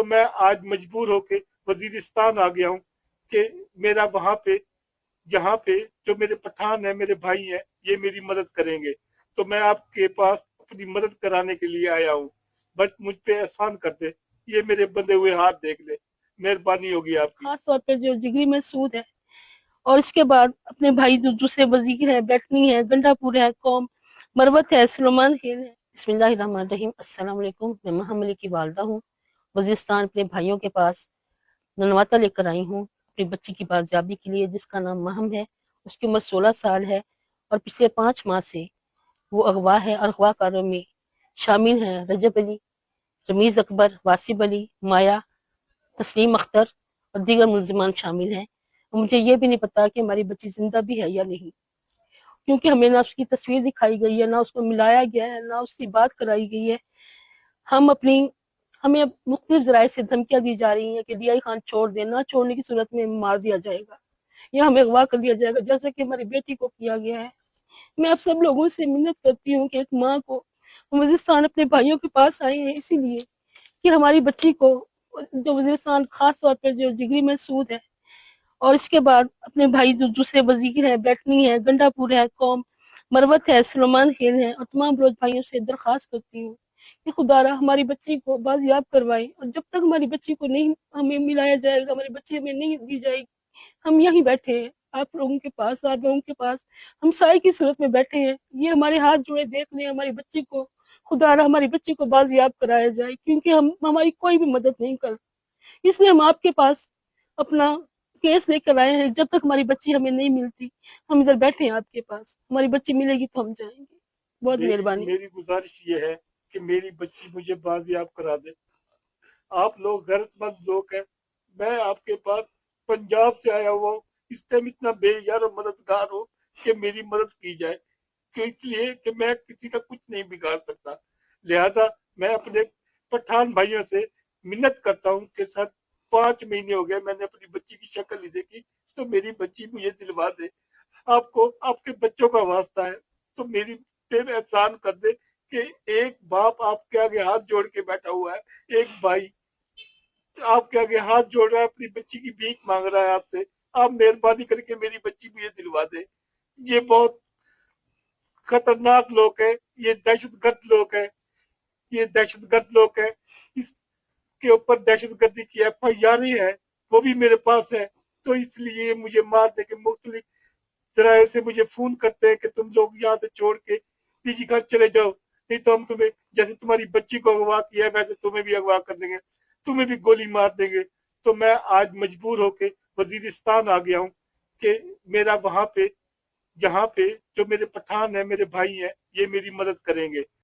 मैं आज मजबूर होके वजीरिस्तान आ गया हूँ कि मेरा वहां पे यहाँ पे जो मेरे पठान है, मेरे भाई हैं, ये मेरी मदद करेंगे। तो मैं आपके पास अपनी मदद कराने के लिए आया हूँ। बस मुझ पे एहसान कर दे, ये मेरे बंधे हुए हाथ देख ले, मेहरबानी होगी आपकी। खास तौर पे जो जिगरी मसूद है, और इसके बाद अपने भाई जो दूसरे वजीर है, बैटनी है, गंडापुर है, कौम मरवत है, सलमान खेल है। बिस्मिल्लाहिर्रहमानिर्रहीम। अस्सलाम वालेकुम। मैं महम अली की वालदा हूँ। वजीरिस्तान अपने भाइयों के पास ननवाता लेकर आई हूँ अपनी बच्ची की बाजियाबी के लिए, जिसका नाम महम है। उसकी उम्र 16 साल है और पिछले 5 माह से वो अगवा है। और अगवाकारों में शामिल हैं रजब अली, रमीज अकबर, वासिब अली, माया, तस्लीम अख्तर और दीगर मुलजिमान शामिल हैं। और मुझे ये भी नहीं पता कि हमारी बच्ची जिंदा भी है या नहीं, क्योंकि हमें ना उसकी तस्वीर दिखाई गई है, ना उसको मिलाया गया है, ना उससे बात कराई गई है। हम अपनी हमें मुख्तलिफ जराये से धमकियां दी जा रही हैं कि डीआई खान छोड़ दें, ना छोड़ने की सूरत में मार दिया जाएगा या हमें अगवा कर लिया जाएगा, जैसा कि हमारी बेटी को किया गया है। मैं आप सब लोगों से मिन्नत करती हूँ कि एक माँ को, वजीरिस्तान अपने भाइयों के पास आए हैं इसीलिए कि हमारी बच्ची को, जो वजीरिस्तान खास तौर पर जो जिगरी महसूद है, और इसके बाद अपने भाई जो दूसरे वजीर हैं, बैटनी है, गंडापुर है, कौम मरवत है, सलमान खेल है, और तमाम रोज भाइयों से दरखास्त करती हूँ कि खुदारा हमारी बच्ची को बाजियाब करवाए। और जब तक हमारी बच्ची को नहीं हमें मिलाया जाएगा, हमारी बच्ची हमें नहीं दी जाएगी, हम यहीं बैठे हैं आप लोगों के पास, आप लोगों के पास हम साई की सूरत में बैठे हैं। ये हमारे हाथ जुड़े देख लें, हमारी बच्ची को खुदारा हमारी बच्ची को बाजियाब कराया जाए, क्योंकि हम हमारी कोई भी मदद नहीं कर, इसलिए हम आपके पास अपना केस लेकर आए हैं। जब तक हमारी बच्ची हमें नहीं मिलती, हम इधर बैठे हैं आपके पास। हमारी बच्ची मिलेगी तो हम जाएंगे। बहुत मेरी मेहरबानी। मेरी गुजारिश ये है कि मेरी बच्ची मुझे बाजियाब करा दे। आप लोग गैरतमंद लोग हैं। मैं आपके पास पंजाब से आया हुआ हूँ, इस टाइम इतना बेयार और मददगार हो कि मेरी मदद की जाए, कि इसलिए कि मैं किसी का कुछ नहीं बिगाड़ सकता। लिहाजा मैं अपने पठान भाइयों से मिन्नत करता हूँ कि सर, 5 महीने हो गए मैंने अपनी बच्ची की शक्ल नहीं देखी, तो मेरी बच्ची मुझे दिलवा दे। आपको आपके बच्चों का वास्ता है, तो मेरी पे एहसान कर दे कि एक बाप आपके आगे हाथ जोड़ के बैठा हुआ है, एक भाई आपके आगे हाथ जोड़ रहा है, अपनी बच्ची की भीख मांग रहा है आपसे। आप मेहरबानी करके मेरी बच्ची मुझे दिलवा दे। ये बहुत खतरनाक लोग हैं, ये दहशतगर्द लोग हैं, ये दहशतगर्द लोग हैं। इसके ऊपर दहशतगर्दी की एफआईआर है, वो भी मेरे पास है। तो इसलिए मुझे मारने के मुख्तलिफ जराये से मुझे फोन करते हैं कि तुम लोग यहाँ से छोड़ के पीजी घर चले जाओ, नहीं तो हम तुम्हें, जैसे तुम्हारी बच्ची को अगवा किया है वैसे तुम्हें भी अगवा कर देंगे, तुम्हें भी गोली मार देंगे। तो मैं आज मजबूर होके वजीरिस्तान आ गया हूँ कि मेरा वहां पे, यहाँ पे जो मेरे पठान है, मेरे भाई हैं, ये मेरी मदद करेंगे।